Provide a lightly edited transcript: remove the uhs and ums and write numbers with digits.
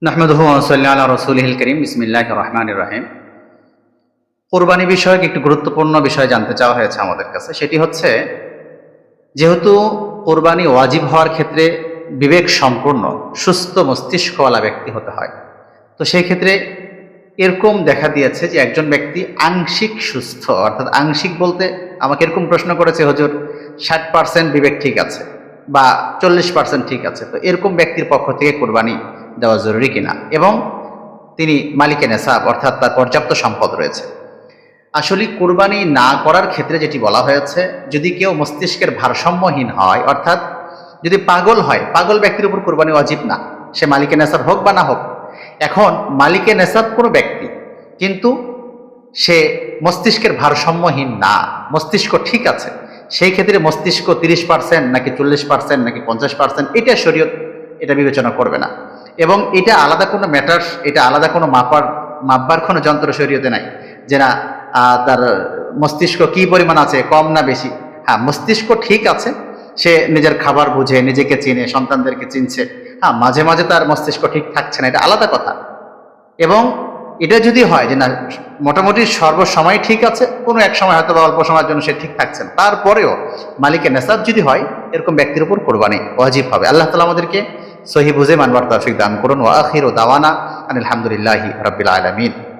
নাহমাদুহু ওয়া নুসাল্লি আলা রাসূলিহিল কারীম বিসমিল্লাহির রহমানির রহিম। কুরবানি বিষয়ক একটি গুরুত্বপূর্ণ বিষয় জানতে চাওয়া হয়েছে আমাদের কাছে। সেটি হচ্ছে, যেহেতু কুরবানি ওয়াজিব হওয়ার ক্ষেত্রে বিবেক সম্পূর্ণ সুস্থ মস্তিষ্কওয়ালা ব্যক্তি হতে হয়, তো সেই ক্ষেত্রে এরকম দেখা দিয়েছে যে একজন ব্যক্তি আংশিক সুস্থ, অর্থাৎ আংশিক বলতে আমাকে এরকম প্রশ্ন করেছে, হুজুর 60% বিবেক ঠিক আছে বা 40% ঠিক আছে, তো এরকম ব্যক্তির পক্ষ থেকে কুরবানি দেওয়া জরুরি কিনা, এবং তিনি মালিকে নেসাব অর্থাৎ তার পর্যাপ্ত সম্পদ রয়েছে। আসলে কুরবানি না করার ক্ষেত্রে যেটি বলা হয়েছে, যদি কেউ মস্তিষ্কের ভারসাম্যহীন হয়, অর্থাৎ যদি পাগল হয়, পাগল ব্যক্তির উপর কুরবানি ওয়াজিব না, সে মালিকে নেসাব হোক বা না হোক। এখন মালিকে নেসাব কোনো ব্যক্তি, কিন্তু সে মস্তিষ্কের ভারসাম্যহীন না, মস্তিষ্ক ঠিক আছে, সেই ক্ষেত্রে মস্তিষ্ক 30% নাকি 40% নাকি 50%, এটা শরীয়ত এটা বিবেচনা করবে না। এবং এটা আলাদা কোনো ম্যাটার্স, এটা আলাদা কোনো মাপবার কোনো যন্ত্র শরীয়তে নাই যে না তার মস্তিষ্ক কি পরিমাণ আছে, কম না বেশি। হ্যাঁ, মস্তিষ্ক ঠিক আছে, সে নিজের খাবার বুঝে, নিজেকে চিনে, সন্তানদেরকে চিনছে। হ্যাঁ, মাঝে মাঝে তার মস্তিষ্ক ঠিক থাকছে না, এটা আলাদা কথা। এবং এটা যদি হয় যে না মোটামুটি সর্বসময় ঠিক আছে, কোনো এক সময় হয়তো বা অল্প সময়ের জন্য সে ঠিক থাকছে না, তারপরেও মালিকের নেসাব যদি হয়, এরকম ব্যক্তির উপর কোরবানি ওয়াজিব হবে। আল্লাহ তাআলা আমাদেরকে সহি বুঝে মানবার তৌফিক দান করুন। ওয়া আখিরু দাওয়ানা আনিল হামদুলিল্লাহি রাব্বিল আলামিন।